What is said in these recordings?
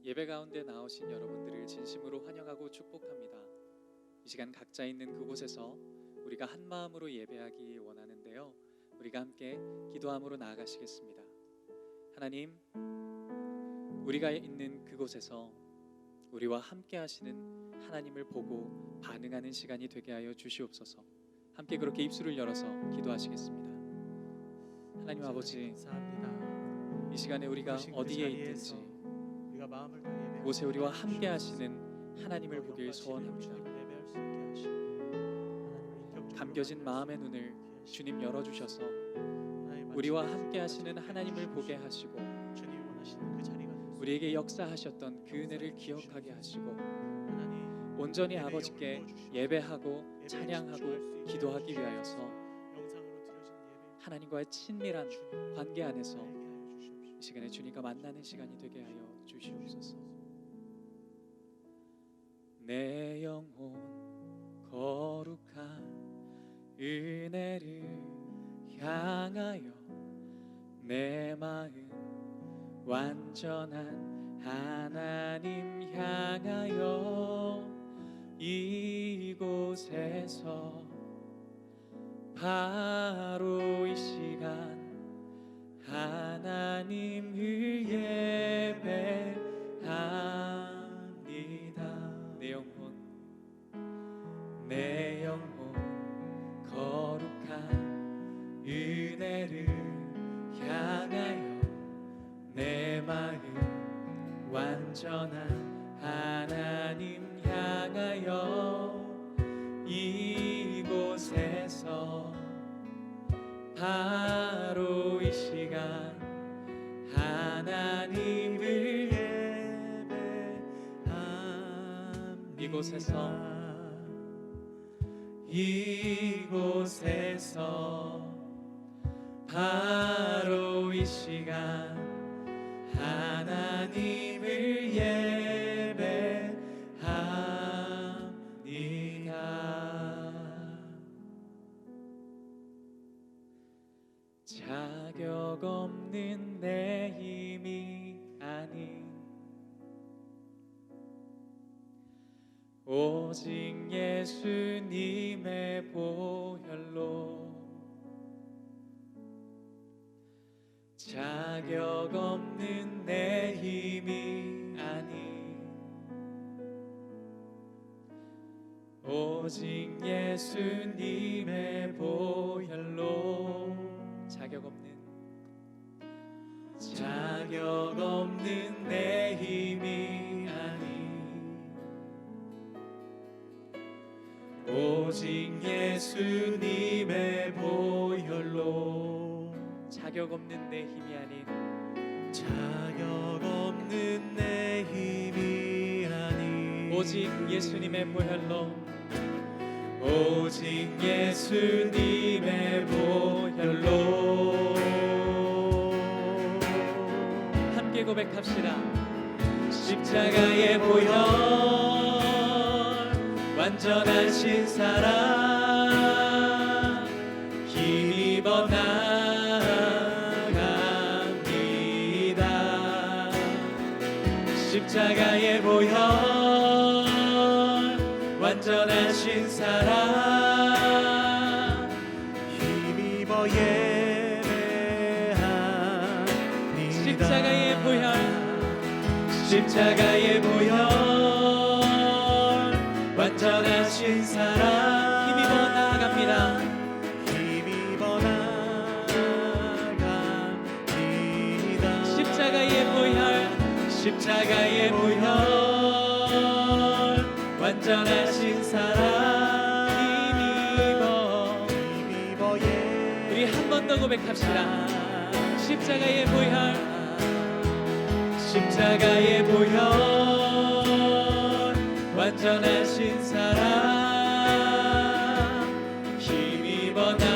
예배 가운데 나오신 여러분들을 진심으로 환영하고 축복합니다. 이 시간 각자 있는 그곳에서 우리가 한 마음으로 예배하기 원하는데요, 우리가 함께 기도함으로 나아가시겠습니다. 하나님, 우리가 있는 그곳에서 우리와 함께 하시는 하나님을 보고 반응하는 시간이 되게 하여 주시옵소서. 함께 그렇게 입술을 열어서 기도하시겠습니다. 하나님 아버지, 감사합니다. 이 시간에 우리가 어디에 있든지 그곳에 우리와 함께 하시는 하나님을 보길 소원합니다. 감겨진 마음의 눈을 주님 열어주셔서 우리와 함께 하시는 하나님을 보게 하시고 우리에게 역사하셨던 그 은혜를 기억하게 하시고 온전히 아버지께 예배하고 찬양하고 기도하기 위하여서 하나님과의 친밀한 관계 안에서 이 시간에 주님과 만나는 시간이 되게 하여 주시옵소서. 내 영혼 거룩한 은혜를 향하여 내 마음 완전한 하나님 향하여 이곳에서 바로 이 시간 하나님을 예배합니다. 내 영혼 거룩한 은혜를 향하여 내 마음 완전한 하나님 향하여 이곳에서 바로 이 시간 하나님을 예배합니다. 이곳에서 바로 이 시간 하나님을 예배합니다. 자격 없는 내 힘이 아닌 오직 예수님의 보혈로 자격 없는 내 힘이 아닌 오직 예수님의 보혈로 자격 없는 내 힘이 아닌 오직 예수님의 보혈로 자격 없는 내 힘이 아닌 오직 예수님의 보혈로 오직 예수님의 보혈로 함께 고백합시다. 십자가의 보혈 완전하신 사랑 힘입어 나갑니다. 십자가의 보혈 완전하신 사랑 힘입어 예배합니다. 십자가의 보혈 완전하신 사랑 힘입어 나아갑니다. 십자가의 보혈 완전하신 사랑 힘입어 우리 한 번 더 고백합시다. 십자가의 보혈 완전하신 사랑 힘입어 나갑니다.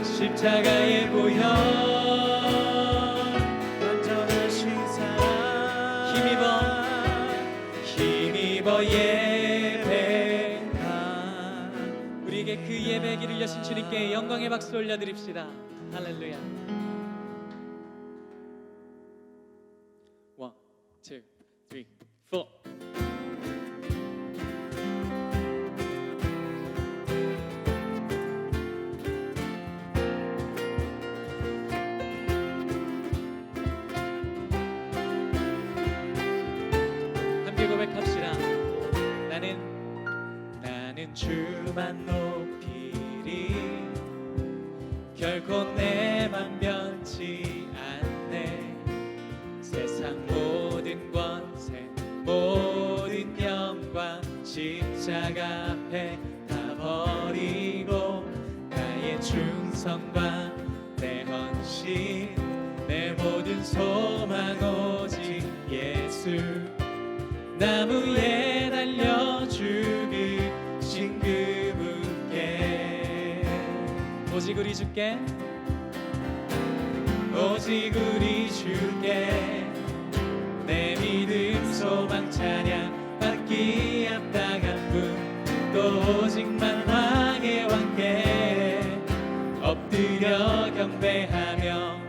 십자가의 보혈 완전하신 사랑 힘입어 예배한 우리에게 그 예배의 길을 여신 주님께 영광의 박수 올려드립시다. 할렐루야. 2, 3, 4. 함께 고백합시다. 나는 주만 높이리. 결코 내 맘 변치 않네. 세상 모든 권세 모든 영광 십자가 앞에 다 버리고 나의 충성과 내 헌신 내 모든 소망 오직 예수. 나무에 달려 죽으신 그분께 오직 우리 주께 오직 우리 주께 내 믿음 소망 찬양 받기 합당한 분 또 오직 만왕의 왕께 엎드려 경배하며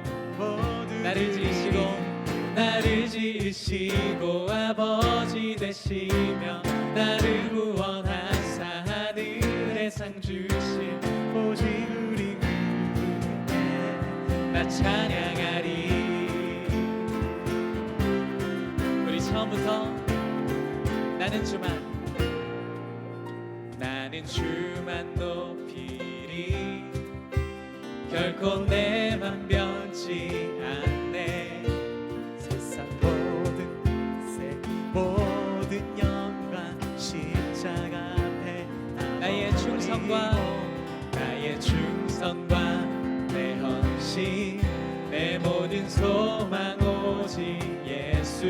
나를 지으시고 아버지 되시며 나를 구원하사 하늘의 상 주신 오직 우리 그분께 나 찬양하리. 우리 처음부터 나는 주만 높이리. 결코 내 맘 변치 않네. 세상 모든 영광 십자가 앞에 나의 충성과 내 헌신 내 모든 소망 오직 예수.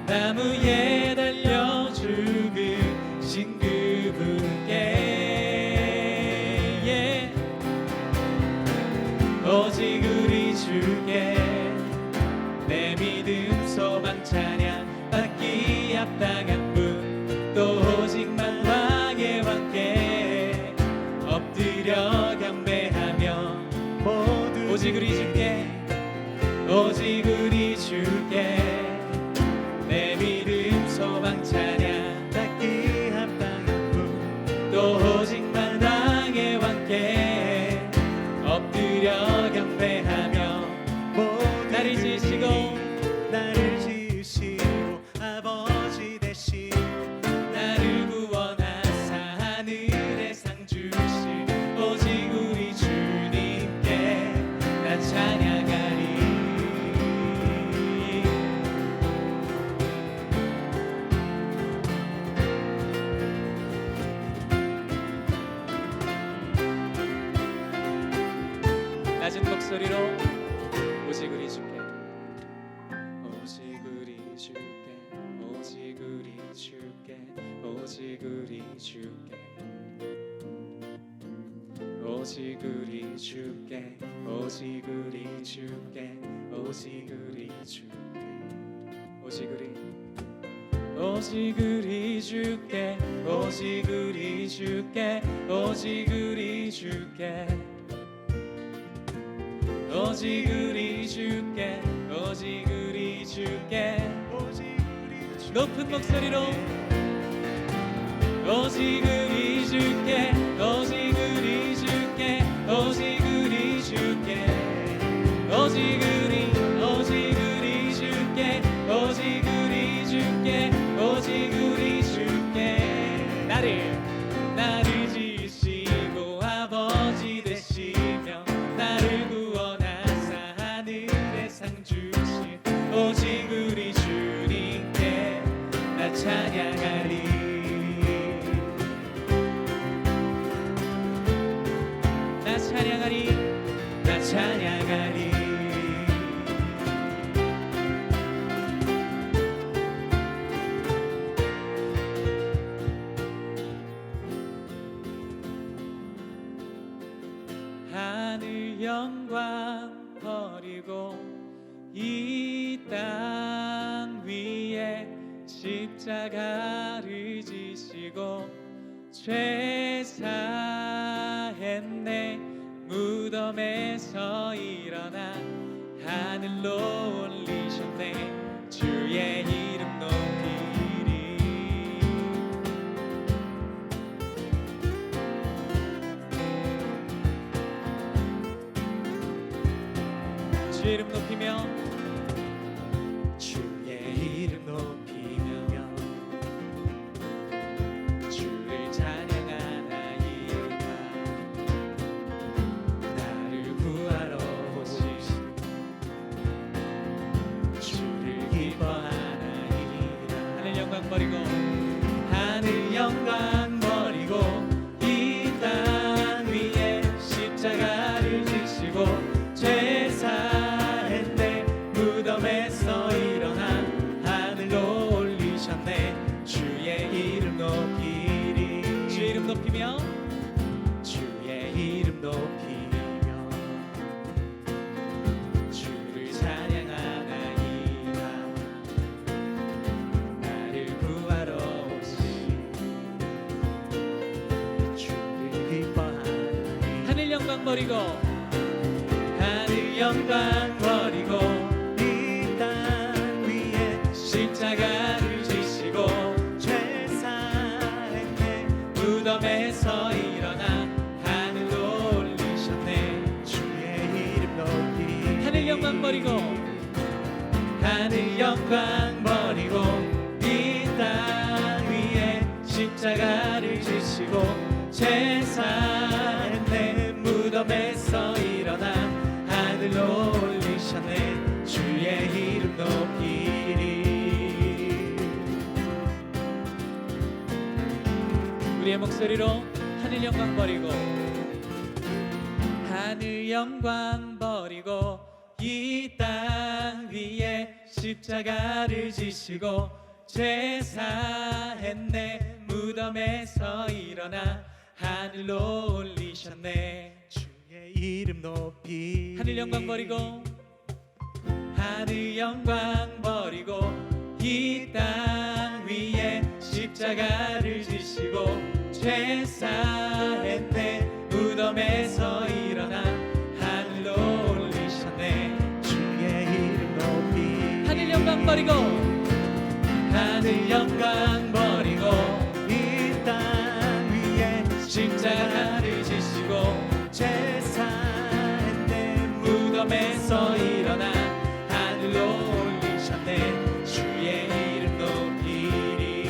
나무에 달려 죽으신 그분께 오직 우리 주께 내 믿음 소망 찬양 받기 합당한 분 또 오직 만왕의 왕께 엎드려 경배하며 오직 우리 주께 내 믿음 소망 찬양 받기 합당한 분 또 오직 만왕의 왕께 엎드려 경배하며 나를 지으시고 아버지 되시 나를 구원하사 하늘의 상 주신 오직 우리 주님께 나 찬양하리. 낮은 목소리로 오직 우리 주께 오직 우리 주께 오직 우리 주께 오직 우리 주께 오직 우리 주께 오직 우리 주께 오직 우리 주께 오직 우리 주께 오직 우리 주께 오직 우리 주께 오직 우리 주께 오직 우리 주께 높은 목소리로 오직 우리 주께 오직 우리 주께 오직 우리 주께 오직 우리 주께 오직 우리 주께 오직 우리 주께 나를 지으시고 아버지 되시며 나를 구원하사 하늘의 상 주신 오직 우리 주님께 나 찬양하리. 나 찬양하리. 하늘 영광 버리고 이 땅 위에 십자가를 지시고 죄 사했네. 무덤에서 일어나 하늘로 올리셨네. 주의 이름 높이리. 주의 이름 높이며 주의 이름 높이며 주를 찬양하나이다. 나를 구하러 오신 주를 기뻐하나이다. 하늘 영광 버리고 하늘 영광 버리고 이 땅 위에 십자가를 지시고 죄 사했네. 무덤에서 일어나 하늘로 올리셨네. 주의 이름 높이리. 주의 이름 높이며 주의 이름 높이며 주를 찬양하나이다. 나를 구하러 오신 주를 기뻐하나이다. 하늘 영광 버리고 하늘 영광 버리고 이 땅 위에 십자가를 지시고 죄 사했네. 무덤에서 일어나 하늘로 올리셨네. 주의 이름 높이. 하늘 영광 버리고 하늘 영광 버리고 이 땅 위에 십자가를 지시고 죄 사했네. 무덤에서 일어나 하늘로 올리셨네. 주의 이름 높이리. 우리의 목소리로 하늘 영광 버리고 하늘 영광 버리고 이 땅 위에 십자가를 지시고 죄 사했네. 무덤에서 일어나 하늘로 올리셨네. 주의 이름 높이. 하늘 영광 버리고 하늘 영광 버리고 이 땅 위에 십자가를 지시고 죄 사했네. 무덤에서 일어나 하늘로 올리셨네. 주의 이름 높이. 하늘 영광 버리고 하늘 영광 버리고 이 땅 위에 십자가를 지시고 죄 사했네. 무덤에서 일어나 하늘로 올리셨네. 주의 이름 높이리.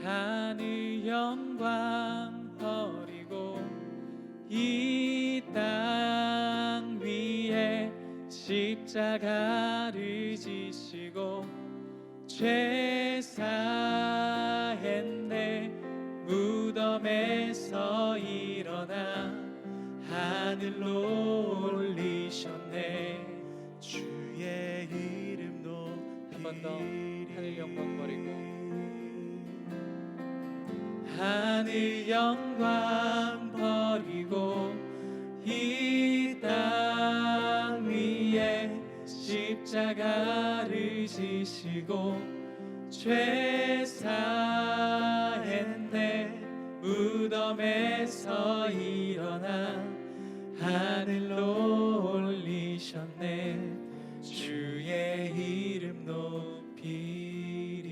하늘 영광 버리고 이 땅 위에 십자가를 지시고 죄 사했네. 무덤에서 일어나 하늘로 올리셨네. 주의 이름 높이. 한 번 더 하늘 영광 버리고 하늘 영광 버리고 이 땅 위에 십자가를 지시고 죄 사했네. 무덤에서 일어나 하늘로 올리셨네. 주의 이름 높이리.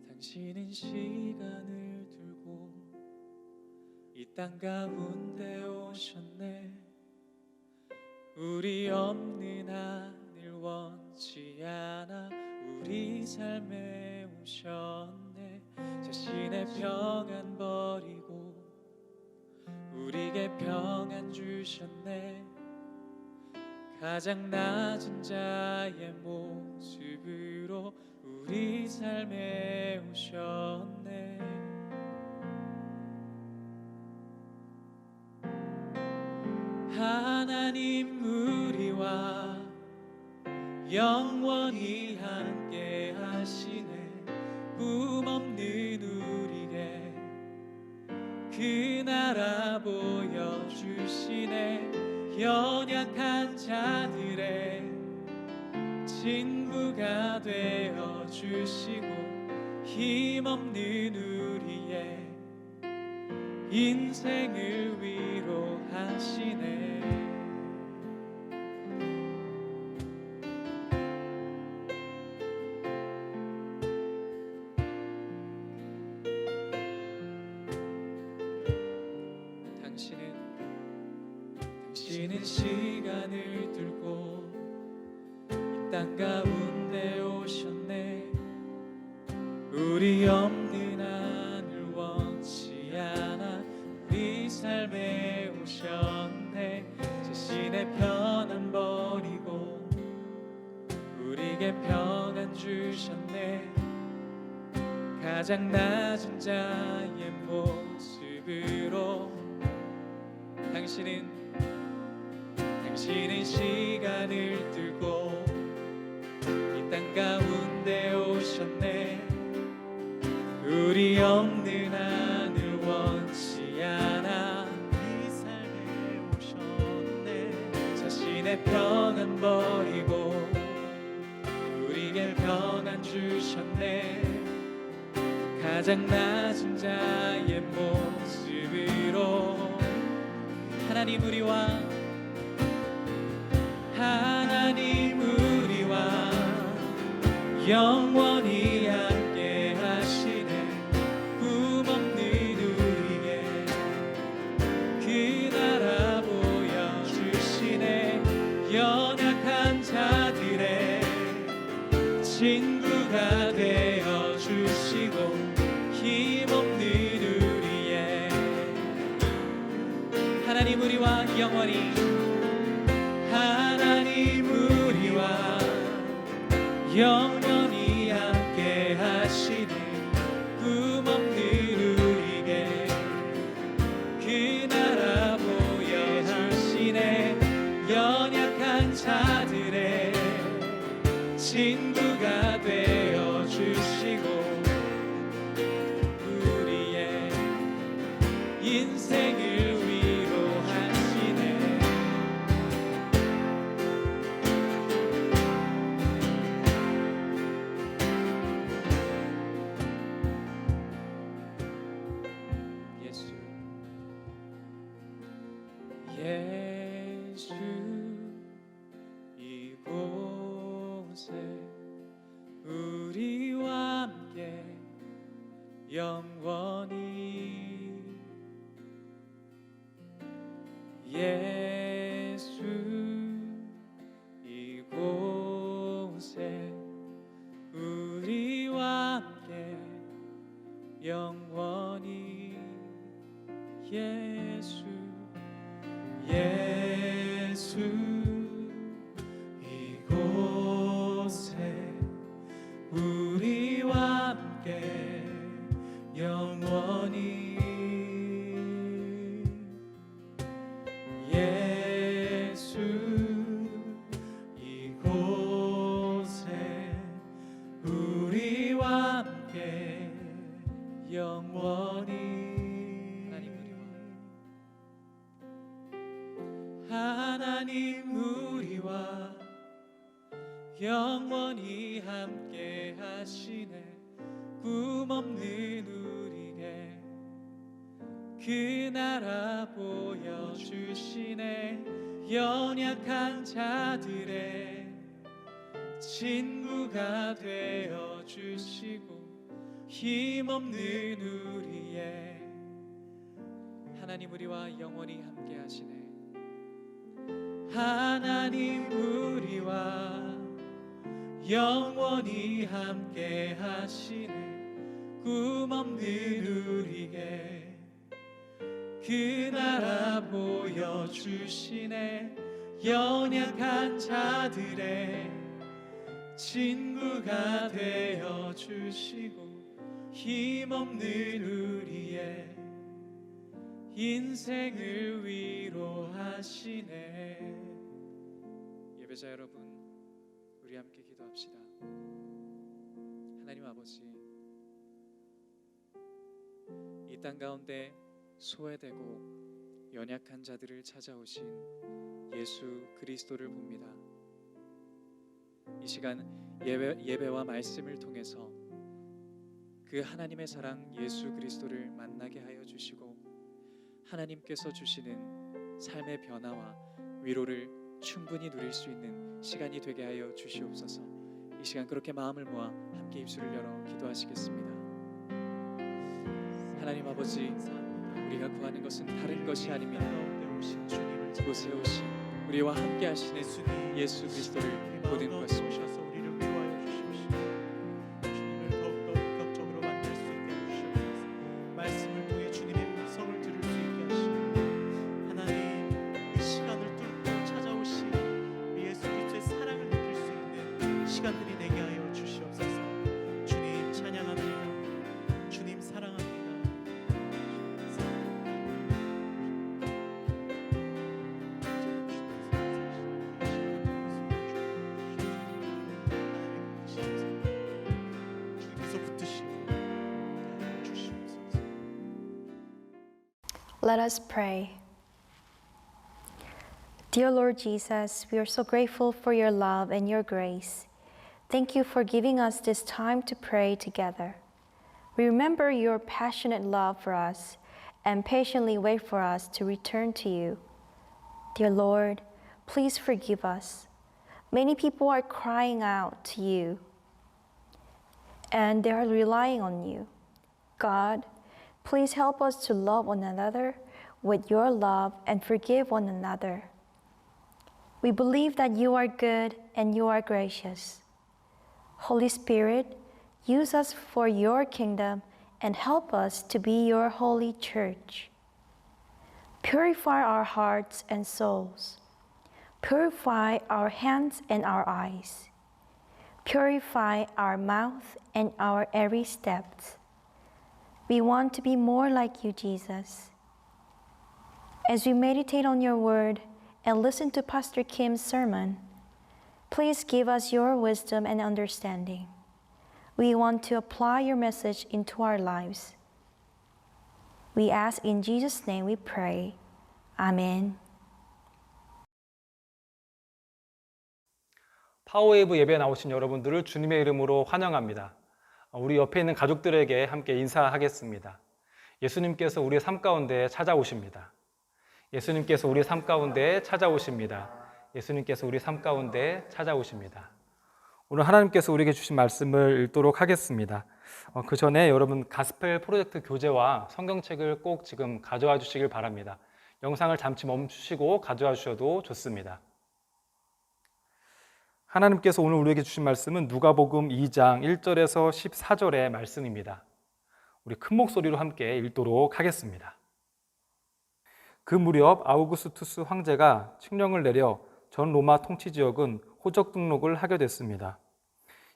당신은 시간을 두고 이 땅 가운데 오셨네. 우리 없는 하늘 원치 않아 우리 삶에 오셨네. 자신의 평안 버리고 우리에게 평안 주셨네. 가장 낮은 자의 모습으로 우리 삶에 오셨네. 하나님 우리와 영원히 함께 하시네. 꿈 없는 우리에게 그 나라 보여주시네. 연약한 자들의 친구가 되어주시고 힘없는 우리의 인생을 위로하시네. 당신은 시간을 뚫고 이 땅 가운데 오셨네. 우리 없는 하늘 원치 않아 우리 삶에 오셨네. 자신의 편안 버리고 우리에게 평안 주셨네. 가장 낮은 자의 모습으로 당신은 시간을 뚫고 이 땅 가운데 오셨네. 우리 없는 하늘 원치 않아 이 삶에 오셨네. 자신의 평안 버리고 우리에게 평안 주셨네. 가장 낮은 자의 모습으로 하나님 우리와 영원히 함께 하시네. 꿈 없는 우리에게 그 나라 보여주시네. 연약한 자들의 친구가 되어주시고 힘없는 우리의 하나님 우리와 영원히 영원히 함께 하시네. 꿈 없는 우리에게 그 나라 보여주시네. 연약한 자들의 친구가 되어주시고 우리의 인생을 예수 이곳에 우리와 함께 영원히 예수 이곳에 우리와 함께 영원히 예수 이곳에 우리와 함께 영원히 예수 이곳에 우리와 함께 영원히 하나님 우리와 영원히 함께 하시네. 꿈 없는 우리에게 그 나라 보여주시네. 연약한 자들의 친구가 되어주시고 힘없는 우리의 하나님 우리와 영원히 함께 하시네. 하나님 우리와 영원히 함께 하시네. 꿈 없는 우리에게 그 나라 보여주시네. 연약한 자들의 친구가 되어주시고 힘없는 우리의 인생을 위로하시네. 예배자 여러분, 우리 함께 기도합시다. 하나님 아버지, 이 땅 가운데 소외되고 연약한 자들을 찾아오신 예수 그리스도를 봅니다. 이 시간 예배와 말씀을 통해서 그 하나님의 사랑 예수 그리스도를 만나게 하여 주시고 하나님께서 주시는 삶의 변화와 위로를 충분히 누릴 수 있는 시간이 되게 하여 주시옵소서. 이 시간 그렇게 마음을 모아 함께 입술을 열어 기도하시겠습니다. 하나님 아버지, 우리가 구하는 것은 다른 것이 아닙니다. 이곳에 오신 우리와 함께 하시는 예수 그리스도를 보는 것입니다. 우리를 위로하여 주십시오. 주님을 더욱더 본격적으로 만날 수 있게 해주시옵소서. 말씀을 통해 주님의 음성을 들을 수 있게 하시고 하나님, 이 시간을 뚫고 찾아오신 우리 예수 그리스도의 사랑을 느낄 수 있는 시간들이 되게 하여 주시옵소서. 주님 찬양합니다. 주님 사랑합니다. Let us pray. Dear Lord Jesus, we are so grateful for your love and your grace. Thank you for giving us this time to pray together. We remember your passionate love for us and patiently wait for us to return to you. Dear Lord, please forgive us. Many people are crying out to you and they are relying on you. God, please help us to love one another with your love and forgive one another. We believe that you are good and you are gracious. Holy Spirit, use us for your kingdom and help us to be your holy church. Purify our hearts and souls. Purify our hands and our eyes. Purify our mouth and our every step. We want to be more like you, Jesus. As we meditate on your word and listen to Pastor Kim's sermon, please give us your wisdom and understanding. We want to apply your message into our lives. We ask in Jesus' name we pray. Amen. 파워웨이브 예배에 나오신 여러분들을 주님의 이름으로 환영합니다. 우리 옆에 있는 가족들에게 함께 인사하겠습니다. 예수님께서 우리의 삶 가운데 찾아오십니다. 예수님께서 우리의 삶 가운데 찾아오십니다. 예수님께서 우리 삶 가운데 찾아오십니다. 오늘 하나님께서 우리에게 주신 말씀을 읽도록 하겠습니다. 그 전에 여러분 가스펠 프로젝트 교재와 성경책을 꼭 지금 가져와 주시길 바랍니다. 영상을 잠시 멈추시고 가져와 주셔도 좋습니다. 하나님께서 오늘 우리에게 주신 말씀은 누가복음 2장 1절에서 14절의 말씀입니다. 우리 큰 목소리로 함께 읽도록 하겠습니다. 그 무렵 아우구스투스 황제가 칙령을 내려 전 로마 통치 지역은 호적 등록을 하게 됐습니다.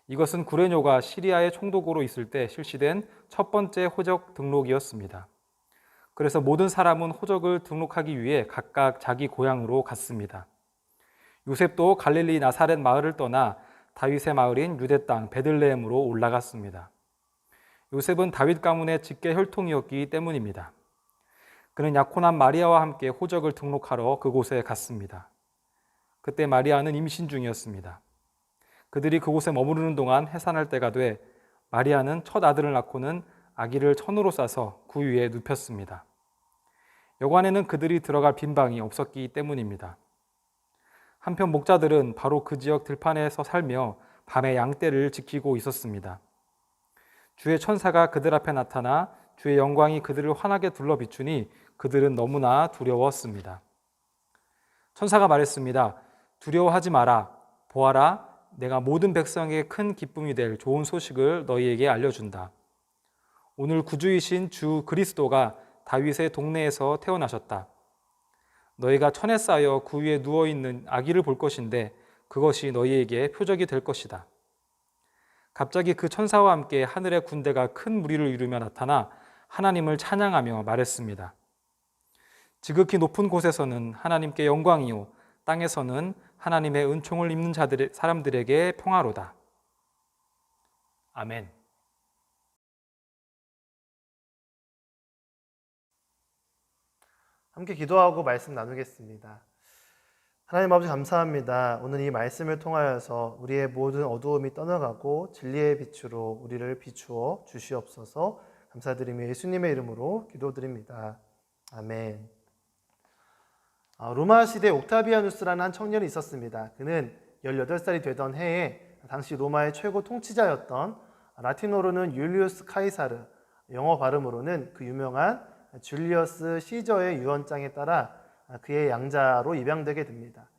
이것은 구레뇨가 시리아의 총독으로 있을 때 실시된 첫 번째 호적 등록이었습니다. 그래서 모든 사람은 호적을 등록하기 위해 각각 자기 고향으로 갔습니다. 요셉도 갈릴리 나사렛 마을을 떠나 다윗의 마을인 유대 땅 베들레헴으로 올라갔습니다. 요셉은 다윗 가문의 직계 혈통이었기 때문입니다. 그는 약혼한 마리아와 함께 호적을 등록하러 그곳에 갔습니다. 그때 마리아는 임신 중이었습니다. 그들이 그곳에 머무르는 동안 해산할 때가 돼 마리아는 첫 아들을 낳고는 아기를 천으로 싸서 그 위에 눕혔습니다. 여관에는 그들이 들어갈 빈 방이 없었기 때문입니다. 한편 목자들은 바로 그 지역 들판에서 살며 밤에 양떼를 지키고 있었습니다. 주의 천사가 그들 앞에 나타나 주의 영광이 그들을 환하게 둘러 비추니 그들은 너무나 두려웠습니다. 천사가 말했습니다. 두려워하지 마라. 보아라, 내가 모든 백성에게 큰 기쁨이 될 좋은 소식을 너희에게 알려준다. 오늘 구주이신 주 그리스도가 다윗의 동네에서 태어나셨다. 너희가 천에 쌓여 그 위에 누워있는 아기를 볼 것인데 그것이 너희에게 표적이 될 것이다. 갑자기 그 천사와 함께 하늘의 군대가 큰 무리를 이루며 나타나 하나님을 찬양하며 말했습니다. 지극히 높은 곳에서는 하나님께 영광이요 땅에서는 하나님의 은총을 입는 사람들에게 평화로다. 아멘. 함께 기도하고 말씀 나누겠습니다. 하나님 아버지 감사합니다. 오늘 이 말씀을 통하여서 우리의 모든 어두움이 떠나가고 진리의 빛으로 우리를 비추어 주시옵소서. 감사드리며 예수님의 이름으로 기도드립니다. 아멘. 로마 시대 옥타비아누스라는 한 청년이 있었습니다. 그는 18살이 되던 해에 당시 로마의 최고 통치자였던 라틴어로는 율리우스 카이사르, 영어 발음으로는 그 유명한 줄리어스 시저의 유언장에 따라 그의 양자로 입양되게 됩니다.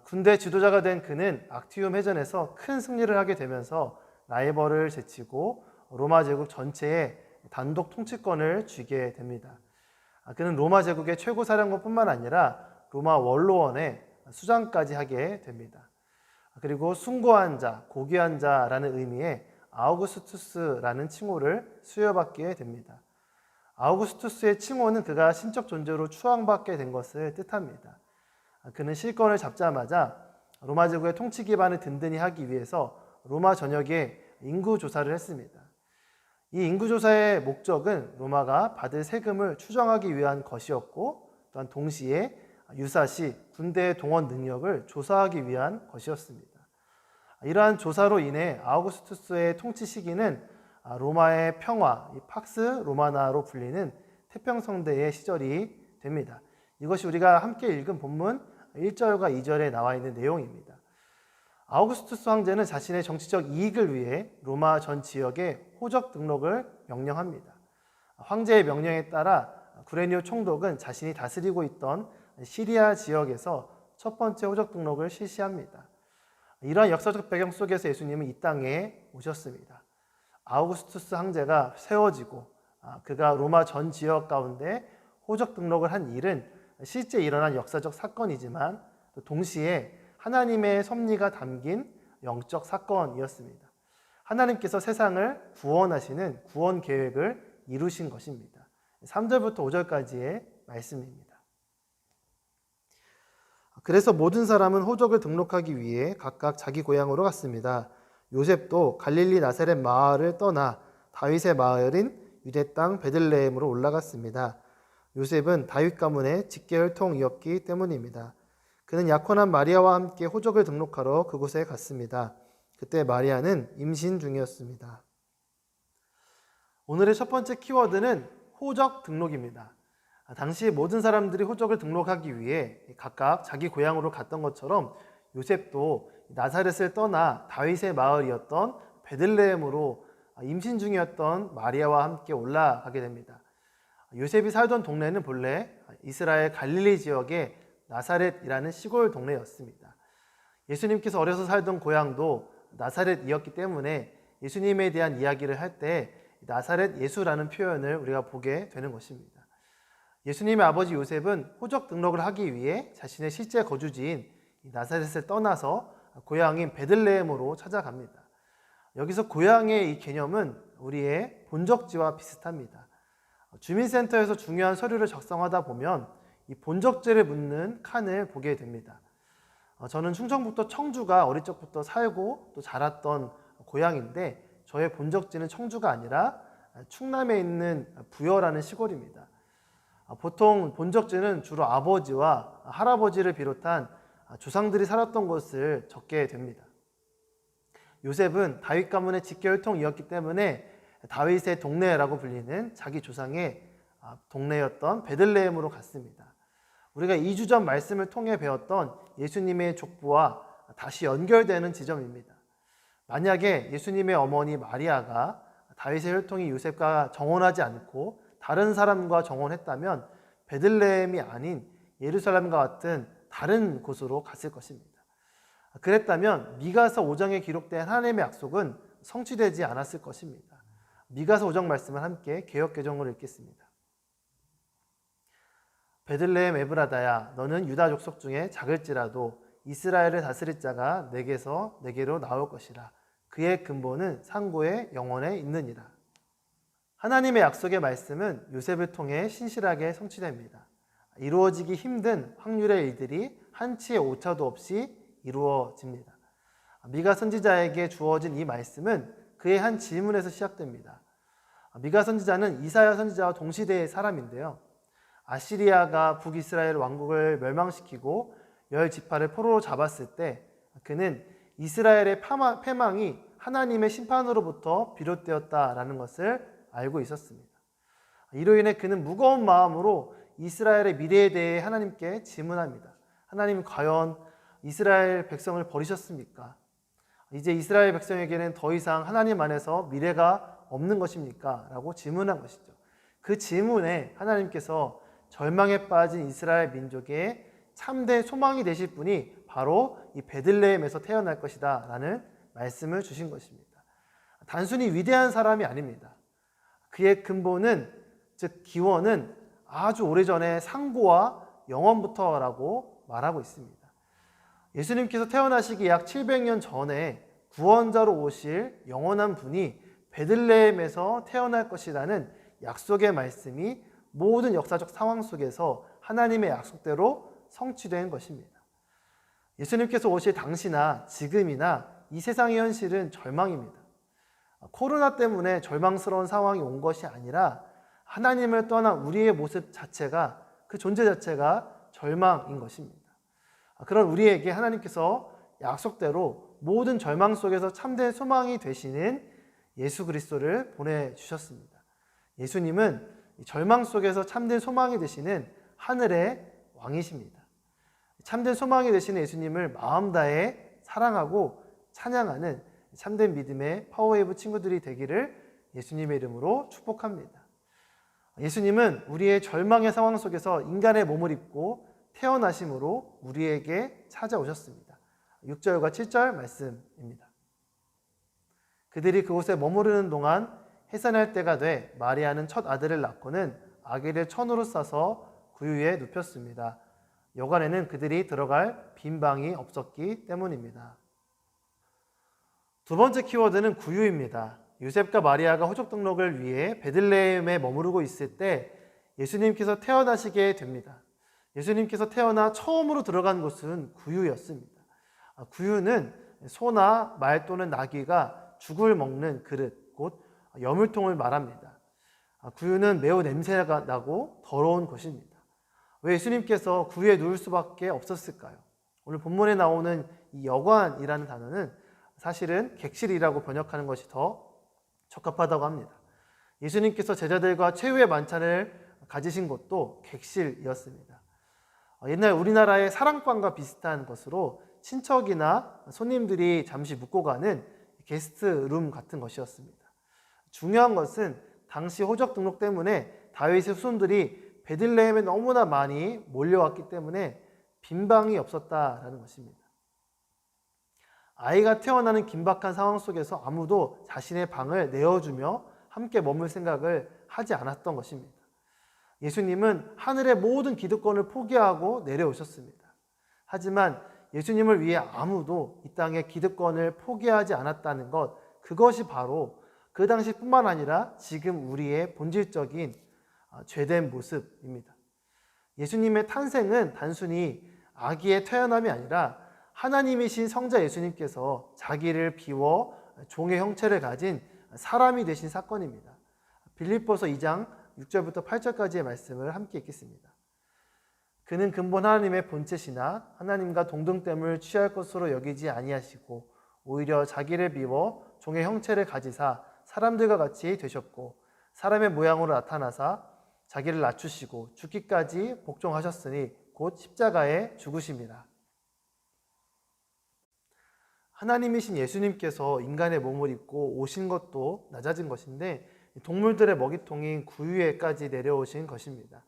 군대 지도자가 된 그는 악티움 해전에서 큰 승리를 하게 되면서 라이벌을 제치고 로마 제국 전체에 단독 통치권을 쥐게 됩니다. 그는 로마 제국의 최고 사령관뿐만 아니라 로마 원로원의 수장까지 하게 됩니다. 그리고 숭고한 자, 고귀한 자라는 의미의 아우구스투스라는 칭호를 수여받게 됩니다. 아우구스투스의 칭호는 그가 신적 존재로 추앙받게 된 것을 뜻합니다. 그는 실권을 잡자마자 로마 제국의 통치 기반을 든든히 하기 위해서 로마 전역에 인구 조사를 했습니다. 이 인구 조사의 목적은 로마가 받을 세금을 추정하기 위한 것이었고, 또한 동시에 유사시 군대의 동원 능력을 조사하기 위한 것이었습니다. 이러한 조사로 인해 아우구스투스의 통치 시기는 로마의 평화, 팍스 로마나로 불리는 태평성대의 시절이 됩니다. 이것이 우리가 함께 읽은 본문 1절과 2절에 나와 있는 내용입니다. 아우구스투스 황제는 자신의 정치적 이익을 위해 로마 전 지역에 호적 등록을 명령합니다. 황제의 명령에 따라 구레니오 총독은 자신이 다스리고 있던 시리아 지역에서 첫 번째 호적 등록을 실시합니다. 이러한 역사적 배경 속에서 예수님은 이 땅에 오셨습니다. 아우구스투스 황제가 세워지고 그가 로마 전 지역 가운데 호적 등록을 한 일은 실제 일어난 역사적 사건이지만 또 동시에 하나님의 섭리가 담긴 영적 사건이었습니다. 하나님께서 세상을 구원하시는 구원 계획을 이루신 것입니다. 3절부터 5절까지의 말씀입니다. 그래서 모든 사람은 호적을 등록하기 위해 각각 자기 고향으로 갔습니다. 요셉도 갈릴리 나사렛 마을을 떠나 다윗의 마을인 유대 땅 베들레헴으로 올라갔습니다. 요셉은 다윗 가문의 직계혈통이었기 때문입니다. 그는 약혼한 마리아와 함께 호적을 등록하러 그곳에 갔습니다. 그때 마리아는 임신 중이었습니다. 오늘의 첫 번째 키워드는 호적 등록입니다. 당시 모든 사람들이 호적을 등록하기 위해 각각 자기 고향으로 갔던 것처럼 요셉도 나사렛을 떠나 다윗의 마을이었던 베들레헴으로 임신 중이었던 마리아와 함께 올라가게 됩니다. 요셉이 살던 동네는 본래 이스라엘 갈릴리 지역의 나사렛이라는 시골 동네였습니다. 예수님께서 어려서 살던 고향도 나사렛이었기 때문에 예수님에 대한 이야기를 할 때 나사렛 예수라는 표현을 우리가 보게 되는 것입니다. 예수님의 아버지 요셉은 호적 등록을 하기 위해 자신의 실제 거주지인 나사렛을 떠나서 고향인 베들레헴으로 찾아갑니다. 여기서 고향의 이 개념은 우리의 본적지와 비슷합니다. 주민센터에서 중요한 서류를 작성하다 보면 이 본적지를 묻는 칸을 보게 됩니다. 저는 충청북도 청주가 어릴 적부터 살고 또 자랐던 고향인데 저의 본적지는 청주가 아니라 충남에 있는 부여라는 시골입니다. 보통 본적지는 주로 아버지와 할아버지를 비롯한 조상들이 살았던 곳을 적게 됩니다. 요셉은 다윗 가문의 직계혈통이었기 때문에 다윗의 동네라고 불리는 자기 조상의 동네였던 베들레헴으로 갔습니다. 우리가 2주 전 말씀을 통해 배웠던 예수님의 족보와 다시 연결되는 지점입니다. 만약에 예수님의 어머니 마리아가 다윗의 혈통이 요셉과 정혼하지 않고 다른 사람과 정혼했다면 베들레헴이 아닌 예루살렘과 같은 다른 곳으로 갔을 것입니다. 그랬다면 미가서 5장에 기록된 하나님의 약속은 성취되지 않았을 것입니다. 미가서 5장 말씀을 함께 개역개정으로 읽겠습니다. 베들레헴 에브라다야, 너는 유다 족속 중에 작을지라도 이스라엘을 다스릴 자가 내게로 나올 것이라. 그의 근본은 상고의 영원에 있느니라. 하나님의 약속의 말씀은 요셉을 통해 신실하게 성취됩니다. 이루어지기 힘든 확률의 일들이 한치의 오차도 없이 이루어집니다. 미가 선지자에게 주어진 이 말씀은 그의 한 질문에서 시작됩니다. 미가 선지자는 이사야 선지자와 동시대의 사람인데요. 아시리아가 북이스라엘 왕국을 멸망시키고 10지파를 포로로 잡았을 때 그는 이스라엘의 패망이 하나님의 심판으로부터 비롯되었다라는 것을 알고 있었습니다. 이로 인해 그는 무거운 마음으로 이스라엘의 미래에 대해 하나님께 질문합니다. 하나님, 과연 이스라엘 백성을 버리셨습니까? 이제 이스라엘 백성에게는 더 이상 하나님 안에서 미래가 없는 것입니까? 라고 질문한 것이죠. 그 질문에 하나님께서 절망에 빠진 이스라엘 민족의 참된 소망이 되실 분이 바로 이 베들레헴에서 태어날 것이다 라는 말씀을 주신 것입니다. 단순히 위대한 사람이 아닙니다. 그의 근본은, 즉 기원은 아주 오래전에 상고와 영원부터라고 말하고 있습니다. 예수님께서 태어나시기 약 700년 전에 구원자로 오실 영원한 분이 베들레헴에서 태어날 것이라는 약속의 말씀이 모든 역사적 상황 속에서 하나님의 약속대로 성취된 것입니다. 예수님께서 오실 당시나 지금이나 이 세상의 현실은 절망입니다. 코로나 때문에 절망스러운 상황이 온 것이 아니라 하나님을 떠난 우리의 모습 자체가, 그 존재 자체가 절망인 것입니다. 그런 우리에게 하나님께서 약속대로 모든 절망 속에서 참된 소망이 되시는 예수 그리스도를 보내주셨습니다. 예수님은 절망 속에서 참된 소망이 되시는 하늘의 왕이십니다. 참된 소망이 되시는 예수님을 마음 다해 사랑하고 찬양하는 참된 믿음의 파워웨이브 친구들이 되기를 예수님의 이름으로 축복합니다. 예수님은 우리의 절망의 상황 속에서 인간의 몸을 입고 태어나심으로 우리에게 찾아오셨습니다. 6절과 7절 말씀입니다. 그들이 그곳에 머무르는 동안 해산할 때가 돼 마리아는 첫 아들을 낳고는 아기를 천으로 싸서 구유에 눕혔습니다. 여관에는 그들이 들어갈 빈 방이 없었기 때문입니다. 두 번째 키워드는 구유입니다. 요셉과 마리아가 호적 등록을 위해 베들레헴에 머무르고 있을 때 예수님께서 태어나시게 됩니다. 예수님께서 태어나 처음으로 들어간 곳은 구유였습니다. 구유는 소나 말 또는 나귀가 죽을 먹는 그릇, 곧 여물통을 말합니다. 구유는 매우 냄새가 나고 더러운 곳입니다. 왜 예수님께서 구유에 누울 수밖에 없었을까요? 오늘 본문에 나오는 이 여관이라는 단어는 사실은 객실이라고 번역하는 것이 더 적합하다고 합니다. 예수님께서 제자들과 최후의 만찬을 가지신 곳도 객실이었습니다. 옛날 우리나라의 사랑방과 비슷한 것으로 친척이나 손님들이 잠시 묵고 가는 게스트룸 같은 것이었습니다. 중요한 것은 당시 호적 등록 때문에 다윗의 후손들이 베들레헴에 너무나 많이 몰려왔기 때문에 빈 방이 없었다라는 것입니다. 아이가 태어나는 긴박한 상황 속에서 아무도 자신의 방을 내어주며 함께 머물 생각을 하지 않았던 것입니다. 예수님은 하늘의 모든 기득권을 포기하고 내려오셨습니다. 하지만 예수님을 위해 아무도 이 땅의 기득권을 포기하지 않았다는 것, 그것이 바로 그 당시뿐만 아니라 지금 우리의 본질적인 죄된 모습입니다. 예수님의 탄생은 단순히 아기의 태어남이 아니라 하나님이신 성자 예수님께서 자기를 비워 종의 형체를 가진 사람이 되신 사건입니다. 빌립보서 2장 6절부터 8절까지의 말씀을 함께 읽겠습니다. 그는 근본 하나님의 본체시나 하나님과 동등됨을 취할 것으로 여기지 아니하시고 오히려 자기를 비워 종의 형체를 가지사 사람들과 같이 되셨고 사람의 모양으로 나타나사 자기를 낮추시고 죽기까지 복종하셨으니 곧 십자가에 죽으심이라. 하나님이신 예수님께서 인간의 몸을 입고 오신 것도 낮아진 것인데 동물들의 먹이통인 구유에까지 내려오신 것입니다.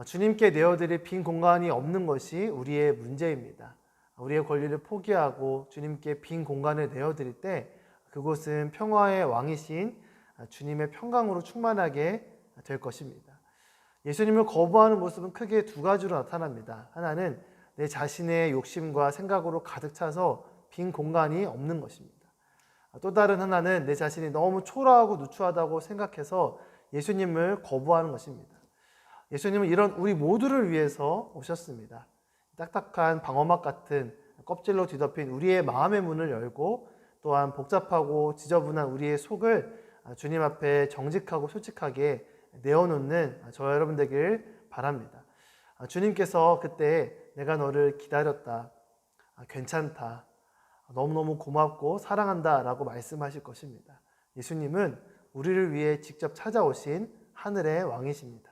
주님께 내어드릴 빈 공간이 없는 것이 우리의 문제입니다. 우리의 권리를 포기하고 주님께 빈 공간을 내어드릴 때 그곳은 평화의 왕이신 주님의 평강으로 충만하게 될 것입니다. 예수님을 거부하는 모습은 크게 두 가지로 나타납니다. 하나는 내 자신의 욕심과 생각으로 가득 차서 빈 공간이 없는 것입니다. 또 다른 하나는 내 자신이 너무 초라하고 누추하다고 생각해서 예수님을 거부하는 것입니다. 예수님은 이런 우리 모두를 위해서 오셨습니다. 딱딱한 방어막 같은 껍질로 뒤덮인 우리의 마음의 문을 열고 또한 복잡하고 지저분한 우리의 속을 주님 앞에 정직하고 솔직하게 내어놓는 저와 여러분 되길 바랍니다. 주님께서 그때 내가 너를 기다렸다, 괜찮다, 너무너무 고맙고 사랑한다 라고 말씀하실 것입니다. 예수님은 우리를 위해 직접 찾아오신 하늘의 왕이십니다.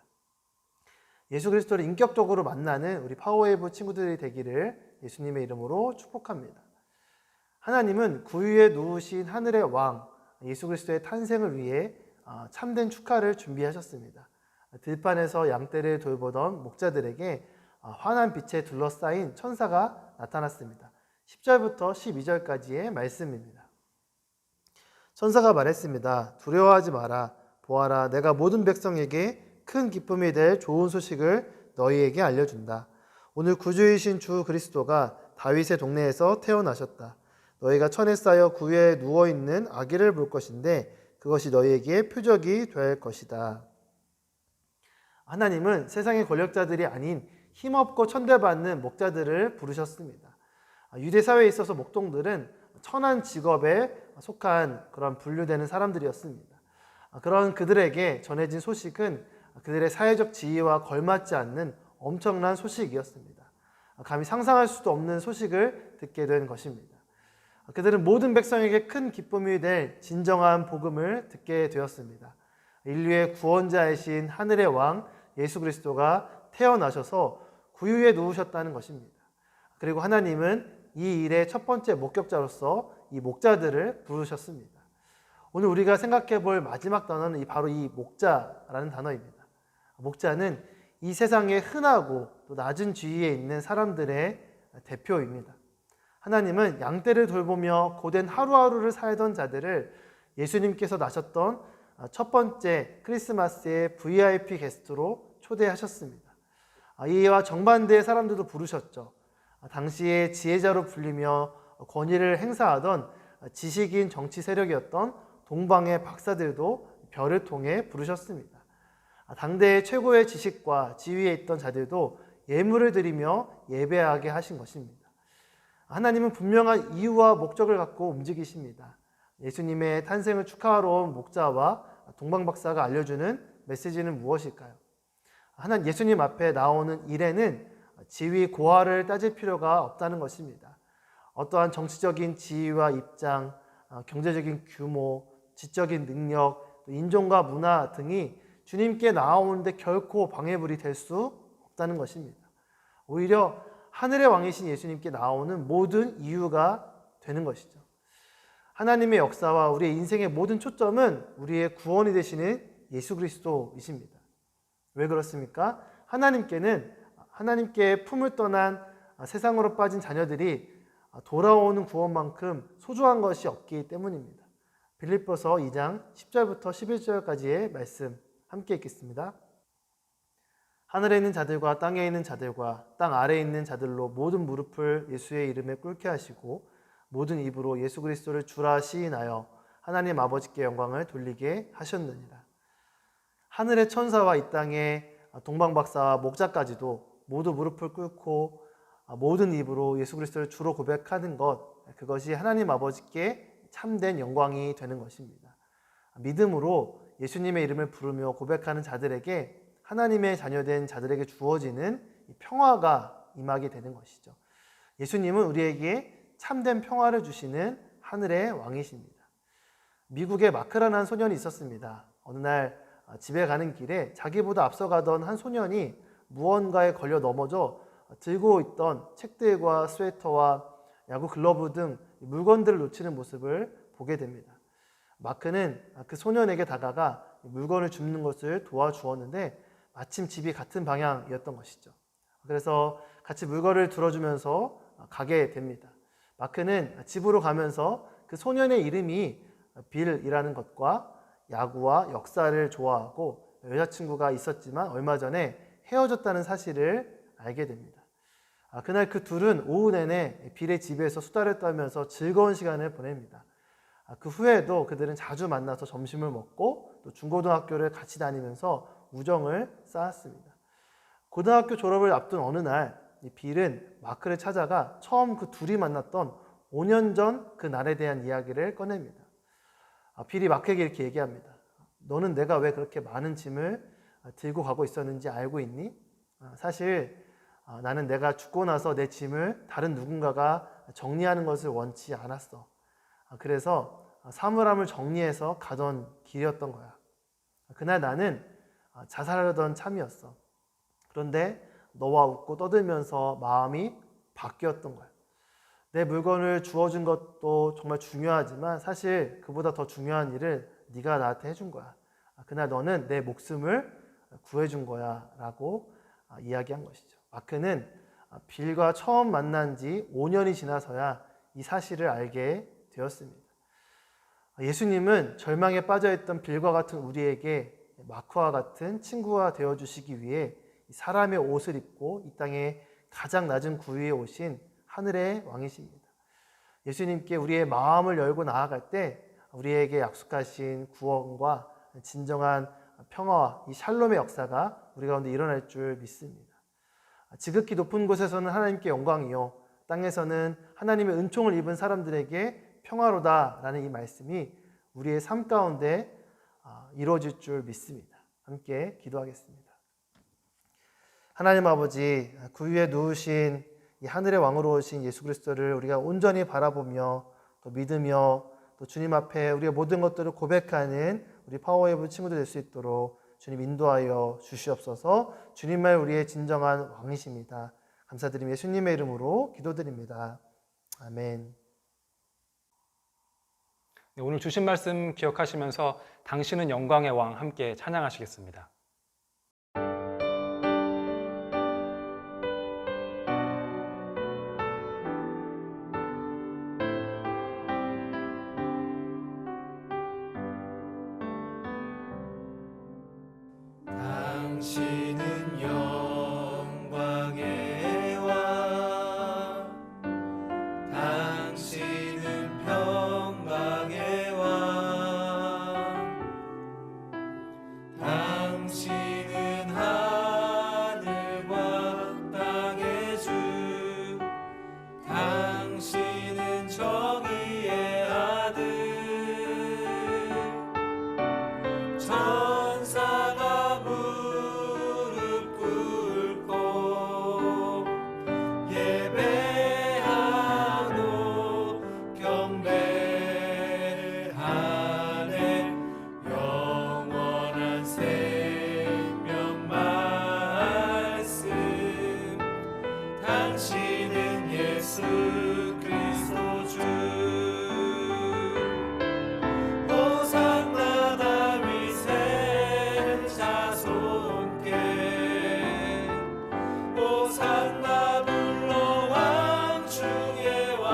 예수 그리스도를 인격적으로 만나는 우리 파워웨이브 친구들이 되기를 예수님의 이름으로 축복합니다. 하나님은 구유에 누우신 하늘의 왕 예수 그리스도의 탄생을 위해 참된 축하를 준비하셨습니다. 들판에서 양떼를 돌보던 목자들에게 환한 빛에 둘러싸인 천사가 나타났습니다. 10절부터 12절까지의 말씀입니다. 천사가 말했습니다. 두려워하지 마라. 보아라, 내가 모든 백성에게 큰 기쁨이 될 좋은 소식을 너희에게 알려준다. 오늘 구주이신 주 그리스도가 다윗의 동네에서 태어나셨다. 너희가 천에 쌓여 구유에 누워있는 아기를 볼 것인데 그것이 너희에게 표적이 될 것이다. 하나님은 세상의 권력자들이 아닌 힘없고 천대받는 목자들을 부르셨습니다. 유대 사회에 있어서 목동들은 천한 직업에 속한 그런 분류되는 사람들이었습니다. 그런 그들에게 전해진 소식은 그들의 사회적 지위와 걸맞지 않는 엄청난 소식이었습니다. 감히 상상할 수도 없는 소식을 듣게 된 것입니다. 그들은 모든 백성에게 큰 기쁨이 될 진정한 복음을 듣게 되었습니다. 인류의 구원자이신 하늘의 왕 예수 그리스도가 태어나셔서 구유에 누우셨다는 것입니다. 그리고 하나님은 이 일의 첫 번째 목격자로서 이 목자들을 부르셨습니다. 오늘 우리가 생각해 볼 마지막 단어는 바로 이 목자라는 단어입니다. 목자는 이 세상에 흔하고 또 낮은 지위에 있는 사람들의 대표입니다. 하나님은 양떼를 돌보며 고된 하루하루를 살던 자들을 예수님께서 나셨던 첫 번째 크리스마스의 VIP 게스트로 초대하셨습니다. 이와 정반대의 사람들도 부르셨죠. 당시에 지혜자로 불리며 권위를 행사하던 지식인 정치 세력이었던 동방의 박사들도 별을 통해 부르셨습니다. 당대의 최고의 지식과 지위에 있던 자들도 예물을 드리며 예배하게 하신 것입니다. 하나님은 분명한 이유와 목적을 갖고 움직이십니다. 예수님의 탄생을 축하하러 온 목자와 동방박사가 알려주는 메시지는 무엇일까요? 예수님 앞에 나오는 일에는 지위 고하를 따질 필요가 없다는 것입니다. 어떠한 정치적인 지위와 입장, 경제적인 규모, 지적인 능력, 인종과 문화 등이 주님께 나아오는데 결코 방해물이 될 수 없다는 것입니다. 오히려 하늘의 왕이신 예수님께 나오는 모든 이유가 되는 것이죠. 하나님의 역사와 우리의 인생의 모든 초점은 우리의 구원이 되시는 예수 그리스도이십니다. 왜 그렇습니까? 하나님께 품을 떠난 세상으로 빠진 자녀들이 돌아오는 구원만큼 소중한 것이 없기 때문입니다. 빌립보서 2장 10절부터 11절까지의 말씀 함께 읽겠습니다. 하늘에 있는 자들과 땅에 있는 자들과 땅 아래에 있는 자들로 모든 무릎을 예수의 이름에 꿇게 하시고 모든 입으로 예수 그리스도를 주라 시인하여 하나님 아버지께 영광을 돌리게 하셨느니라. 하늘의 천사와 이 땅의 동방박사와 목자까지도 모두 무릎을 꿇고 모든 입으로 예수 그리스도를 주로 고백하는 것, 그것이 하나님 아버지께 참된 영광이 되는 것입니다. 믿음으로 예수님의 이름을 부르며 고백하는 자들에게 하나님의 자녀된 자들에게 주어지는 평화가 임하게 되는 것이죠. 예수님은 우리에게 참된 평화를 주시는 하늘의 왕이십니다. 미국에 마크라는 소년이 있었습니다. 어느 날 집에 가는 길에 자기보다 앞서가던 한 소년이 무언가에 걸려 넘어져 들고 있던 책들과 스웨터와 야구 글러브 등 물건들을 놓치는 모습을 보게 됩니다. 마크는 그 소년에게 다가가 물건을 줍는 것을 도와주었는데 마침 집이 같은 방향이었던 것이죠. 그래서 같이 물건을 들어주면서 가게 됩니다. 마크는 집으로 가면서 그 소년의 이름이 빌이라는 것과 야구와 역사를 좋아하고 여자친구가 있었지만 얼마 전에 헤어졌다는 사실을 알게 됩니다. 그날 그 둘은 오후 내내 빌의 집에서 수다를 떨면서 즐거운 시간을 보냅니다. 그 후에도 그들은 자주 만나서 점심을 먹고 또 중고등학교를 같이 다니면서 우정을 쌓았습니다. 고등학교 졸업을 앞둔 어느 날 이 빌은 마크를 찾아가 처음 그 둘이 만났던 5년 전 그 날에 대한 이야기를 꺼냅니다. 빌이 마크에게 이렇게 얘기합니다. 너는 내가 왜 그렇게 많은 짐을 들고 가고 있었는지 알고 있니? 사실 나는 내가 죽고 나서 내 짐을 다른 누군가가 정리하는 것을 원치 않았어. 그래서 사물함을 정리해서 가던 길이었던 거야. 그날 나는 자살하려던 참이었어. 그런데 너와 웃고 떠들면서 마음이 바뀌었던 거야. 내 물건을 주워준 것도 정말 중요하지만 사실 그보다 더 중요한 일을 네가 나한테 해준 거야. 그날 너는 내 목숨을 구해준 거야 라고 이야기한 것이죠. 마크는 빌과 처음 만난 지 5년이 지나서야 이 사실을 알게 되었습니다. 예수님은 절망에 빠져있던 빌과 같은 우리에게 마크와 같은 친구가 되어주시기 위해 사람의 옷을 입고 이 땅에 가장 낮은 구위에 오신 하늘의 왕이십니다. 예수님께 우리의 마음을 열고 나아갈 때 우리에게 약속하신 구원과 진정한 평화와 이 샬롬의 역사가 우리 가운데 일어날 줄 믿습니다. 지극히 높은 곳에서는 하나님께 영광이요 땅에서는 하나님의 은총을 입은 사람들에게 평화로다라는 이 말씀이 우리의 삶 가운데 이루어질 줄 믿습니다. 함께 기도하겠습니다. 하나님 아버지, 구위에 누우신 이 하늘의 왕으로 오신 예수 그리스도를 우리가 온전히 바라보며 또 믿으며 또 주님 앞에 우리의 모든 것들을 고백하는 우리 파워웨이브 친구들 될 수 있도록 주님 인도하여 주시옵소서. 주님만 우리의 진정한 왕이십니다. 감사드리며 예수님의 이름으로 기도드립니다. 아멘. 네, 오늘 주신 말씀 기억하시면서 당신은 영광의 왕 함께 찬양하시겠습니다. 당신은 영광의 왕, 당신은 평강의 왕, 당신은 하늘과 땅의 주, 당신은 정의의 아들, 천사가 무릎 꿇고 예배하고 경배하네. 영원한 생명 말씀, 당신은 예수 그리스도 주. 호산나 다윗의 자손께, 호산나 불러 왕 중의 왕.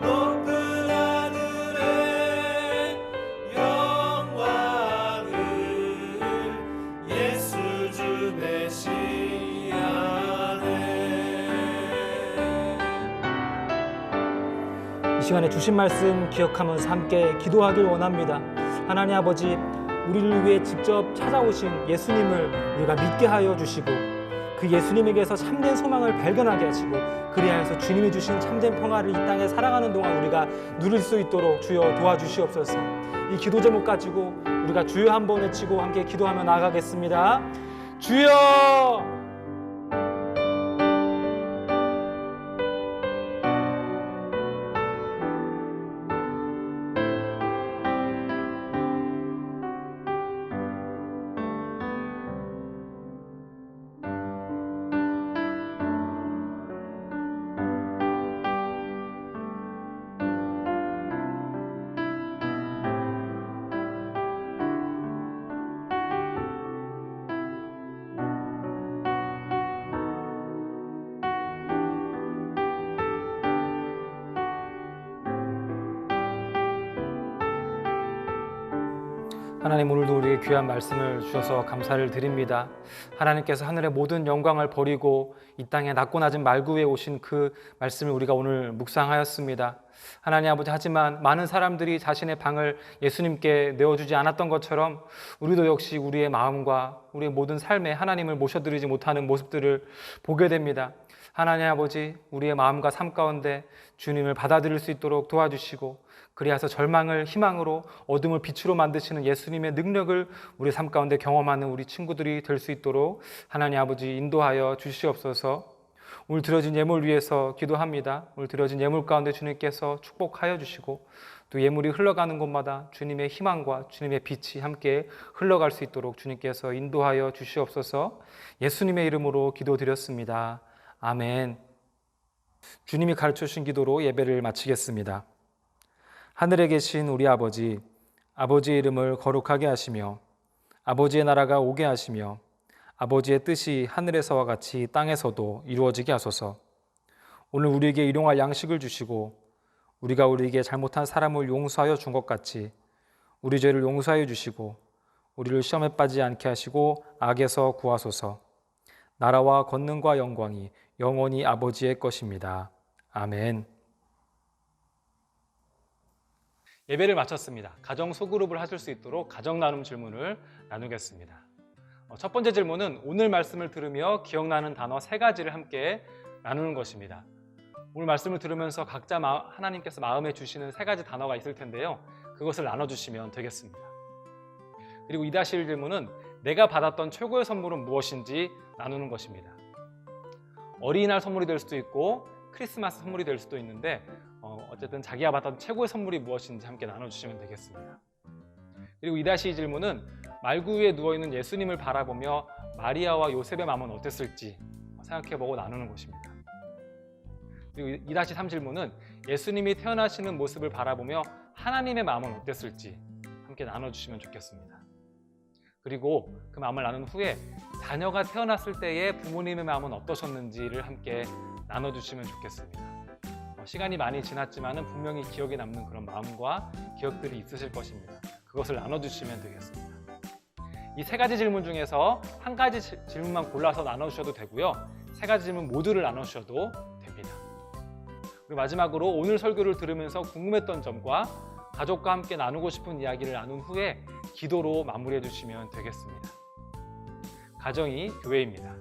높은 하늘의 영광을 예수 주 메시아네. 이 시간에 주신 말씀 기억하면서 함께 기도하길 원합니다. 하나님 아버지, 우리를 위해 직접 찾아오신 예수님을 우리가 믿게 하여 주시고 그 예수님에게서 참된 소망을 발견하게 하시고 그리하여서 주님이 주신 참된 평화를 이 땅에 살아가는 동안 우리가 누릴 수 있도록 주여 도와주시옵소서. 이 기도 제목 가지고 우리가 주여 한번 외치고 함께 기도하며 나아가겠습니다. 주여! 하나님, 오늘도 우리에게 귀한 말씀을 주셔서 감사를 드립니다. 하나님께서 하늘의 모든 영광을 버리고 이 땅에 낮고 낮은 말구 위에 오신 그 말씀을 우리가 오늘 묵상하였습니다. 하나님 아버지, 하지만 많은 사람들이 자신의 방을 예수님께 내어주지 않았던 것처럼 우리도 역시 우리의 마음과 우리의 모든 삶에 하나님을 모셔드리지 못하는 모습들을 보게 됩니다. 하나님 아버지, 우리의 마음과 삶 가운데 주님을 받아들일 수 있도록 도와주시고, 그리하여 절망을 희망으로, 어둠을 빛으로 만드시는 예수님의 능력을 우리 삶 가운데 경험하는 우리 친구들이 될 수 있도록 하나님 아버지 인도하여 주시옵소서. 오늘 드려진 예물 위해서 기도합니다. 오늘 드려진 예물 가운데 주님께서 축복하여 주시고, 또 예물이 흘러가는 곳마다 주님의 희망과 주님의 빛이 함께 흘러갈 수 있도록 주님께서 인도하여 주시옵소서. 예수님의 이름으로 기도드렸습니다. 아멘. 주님이 가르쳐 주신 기도로 예배를 마치겠습니다. 하늘에 계신 우리 아버지, 아버지의 이름을 거룩하게 하시며 아버지의 나라가 오게 하시며 아버지의 뜻이 하늘에서와 같이 땅에서도 이루어지게 하소서. 오늘 우리에게 일용할 양식을 주시고 우리가 우리에게 잘못한 사람을 용서하여 준 것 같이 우리 죄를 용서하여 주시고 우리를 시험에 빠지지 않게 하시고 악에서 구하소서. 나라와 권능과 영광이 영원히 아버지의 것입니다. 아멘. 예배를 마쳤습니다. 가정 소그룹을 하실 수 있도록 가정 나눔 질문을 나누겠습니다. 첫 번째 질문은 오늘 말씀을 들으며 기억나는 단어 3가지를 함께 나누는 것입니다. 오늘 말씀을 들으면서 각자 하나님께서 마음에 주시는 3가지 단어가 있을 텐데요. 그것을 나눠주시면 되겠습니다. 그리고 2-1 질문은 내가 받았던 최고의 선물은 무엇인지 나누는 것입니다. 어린이날 선물이 될 수도 있고 크리스마스 선물이 될 수도 있는데 어쨌든 자기가 받았던 최고의 선물이 무엇인지 함께 나눠주시면 되겠습니다. 그리고 2-2 질문은 말구 위에 누워있는 예수님을 바라보며 마리아와 요셉의 마음은 어땠을지 생각해보고 나누는 것입니다. 그리고 2-3 질문은 예수님이 태어나시는 모습을 바라보며 하나님의 마음은 어땠을지 함께 나눠주시면 좋겠습니다. 그리고 그 마음을 나눈 후에 자녀가 태어났을 때의 부모님의 마음은 어떠셨는지를 함께 나눠주시면 좋겠습니다. 시간이 많이 지났지만 분명히 기억에 남는 그런 마음과 기억들이 있으실 것입니다. 그것을 나눠주시면 되겠습니다. 이 3가지 질문 중에서 한 가지 질문만 골라서 나눠주셔도 되고요. 3가지 질문 모두를 나눠주셔도 됩니다. 그리고 마지막으로 오늘 설교를 들으면서 궁금했던 점과 가족과 함께 나누고 싶은 이야기를 나눈 후에 기도로 마무리해 주시면 되겠습니다. 가정이 교회입니다.